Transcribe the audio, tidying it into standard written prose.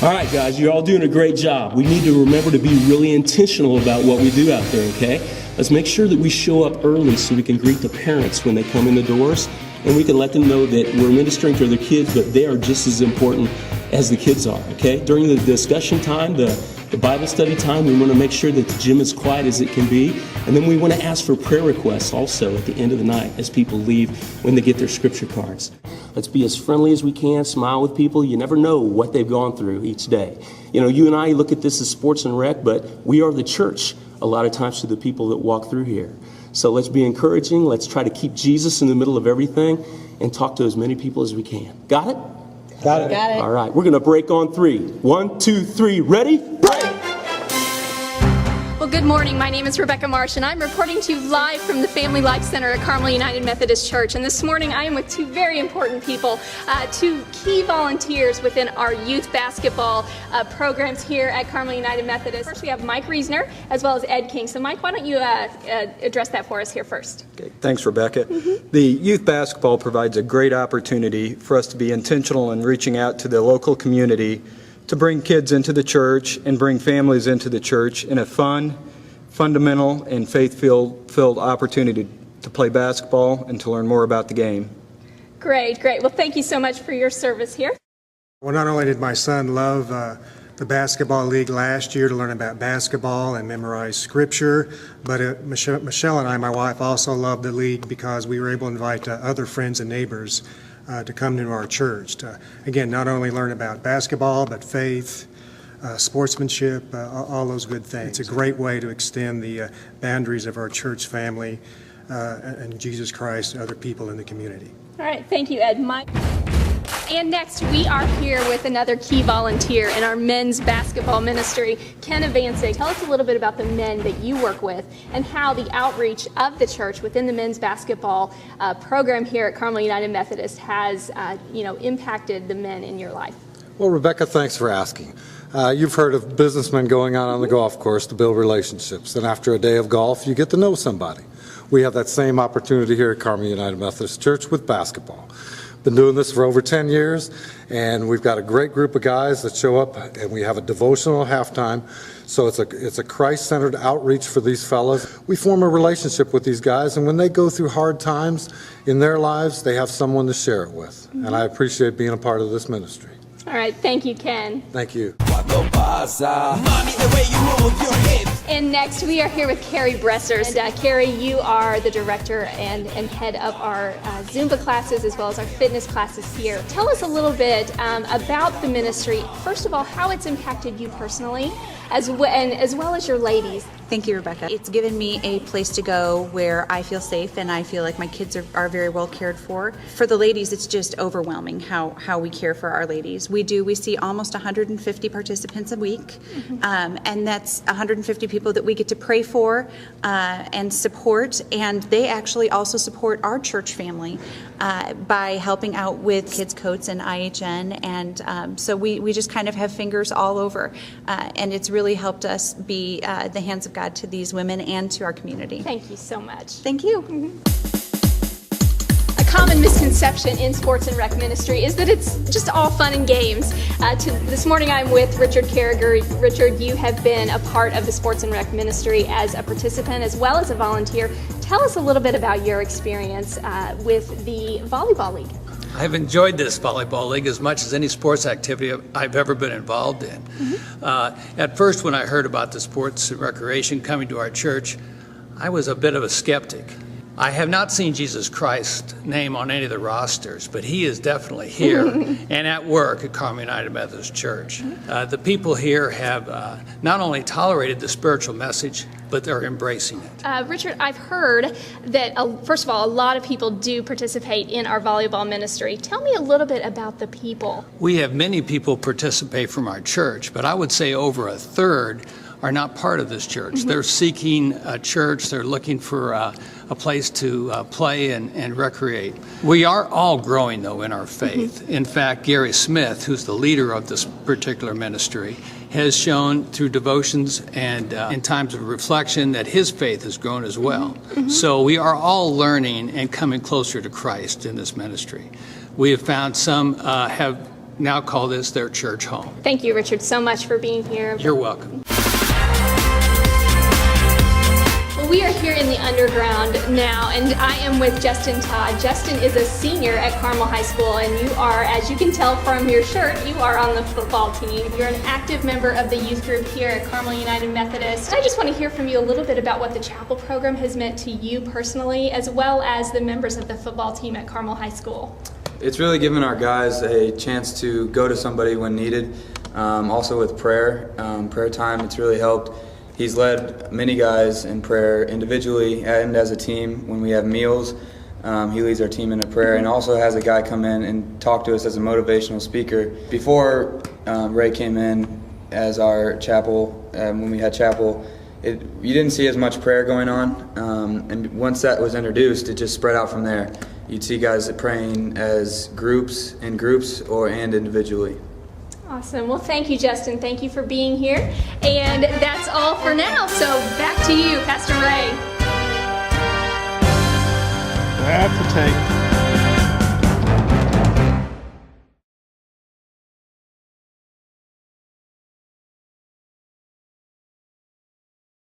All right, guys, you're all doing a great job. We need to remember to be really intentional about what we do out there, okay? Let's make sure that we show up early so we can greet the parents when they come in the doors, and we can let them know that we're ministering to their kids, but they are just as important as the kids are, okay? During the discussion time, the Bible study time, we want to make sure that the gym is quiet as it can be, and then we want to ask for prayer requests also at the end of the night as people leave when they get their scripture cards. Let's be as friendly as we can, smile with people. You never know what they've gone through each day. You know, you and I look at this as sports and rec, but we are the church a lot of times to the people that walk through here. So let's be encouraging. Let's try to keep Jesus in the middle of everything and talk to as many people as we can. Got it? Got it. All right, we're going to break on 3. 1, 2, 3, ready? Break! Well, good morning. My name is Rebecca Marsh, and I'm reporting to you live from the Family Life Center at Carmel United Methodist Church. And this morning, I am with 2 very important people, 2 key volunteers within our youth basketball programs here at Carmel United Methodist. First, we have Mike Reesner, as well as Ed King. So, Mike, why don't you address that for us here first? Okay. Thanks, Rebecca. The youth basketball provides a great opportunity for us to be intentional in reaching out to the local community to bring kids into the church and bring families into the church in a fun, fundamental, and faith-filled opportunity to play basketball and to learn more about the game. Great. Well, thank you so much for your service here. Well, not only did my son love the basketball league last year to learn about basketball and memorize scripture, but Michelle and I, my wife, also loved the league because we were able to invite other friends and neighbors to come to our church to, again, not only learn about basketball, but faith, sportsmanship, all those good things. It's a great way to extend the boundaries of our church family and Jesus Christ to other people in the community. All right, thank you, Ed. Mike. And next, we are here with another key volunteer in our men's basketball ministry, Ken Avancing. Tell us a little bit about the men that you work with and how the outreach of the church within the men's basketball program here at Carmel United Methodist has, impacted the men in your life. Well, Rebecca, thanks for asking. You've heard of businessmen going out on the golf course to build relationships, and after a day of golf, you get to know somebody. We have that same opportunity here at Carmel United Methodist Church with basketball. Been doing this for over 10 years, and we've got a great group of guys that show up, and we have a devotional halftime. So it's a Christ-centered outreach for these fellas. We form a relationship with these guys, and when they go through hard times in their lives, they have someone to share it with. And I appreciate being a part of this ministry. All right, thank you, Ken. Thank you. And next, we are here with Carrie Bressers. And Carrie, you are the director and head of our Zumba classes as well as our fitness classes here. Tell us a little bit about the ministry. First of all, how it's impacted you personally, as well as your ladies. Thank you, Rebecca. It's given me a place to go where I feel safe and I feel like my kids are very well cared for. For the ladies, it's just overwhelming how we care for our ladies. We see almost 150 participants a week, and that's 150 people that we get to pray for and support, and they actually also support our church family by helping out with kids' coats and IHN, and so we just kind of have fingers all over, and it's really helped us be the hands of God to these women and to our community. Thank you so much. Thank you. A common misconception in sports and rec ministry is that it's just all fun and games. This morning I'm with Richard Carragher. Richard, you have been a part of the sports and rec ministry as a participant as well as a volunteer. Tell us a little bit about your experience with the volleyball league. I've enjoyed this volleyball league as much as any sports activity I've ever been involved in. At first, when I heard about the sports and recreation coming to our church, I was a bit of a skeptic. I have not seen Jesus Christ's name on any of the rosters, but he is definitely here and at work at Carmel United Methodist Church. The people here have not only tolerated the spiritual message, but they're embracing it. Richard, I've heard that, first of all, a lot of people do participate in our volleyball ministry. Tell me a little bit about the people. We have many people participate from our church, but I would say over a third are not part of this church. They're seeking a church. They're looking for a place to play and recreate. We are all growing, though, in our faith. In fact, Gary Smith, who's the leader of this particular ministry, has shown through devotions and in times of reflection that his faith has grown as well. So we are all learning and coming closer to Christ in this ministry. We have found some have now call this their church home. Thank you, Richard, so much for being here. You're welcome. Well, we are here in the underground now, and I am with Justin Todd. Justin is a senior at Carmel High School, and you are, as you can tell from your shirt, you are on the football team. You're an active member of the youth group here at Carmel United Methodist. I just want to hear from you a little bit about what the chapel program has meant to you personally, as well as the members of the football team at Carmel High School. It's really given our guys a chance to go to somebody when needed. Also with prayer time, it's really helped. He's led many guys in prayer individually and as a team. When we have meals, he leads our team in a prayer, and also has a guy come in and talk to us as a motivational speaker. Before Ray came in as our chapel, when we had chapel, you didn't see as much prayer going on, and once that was introduced, it just spread out from there. You'd see guys praying as groups, and individually. Awesome. Well, thank you, Justin. Thank you for being here. And that's all for now. So back to you, Pastor Ray. I have to take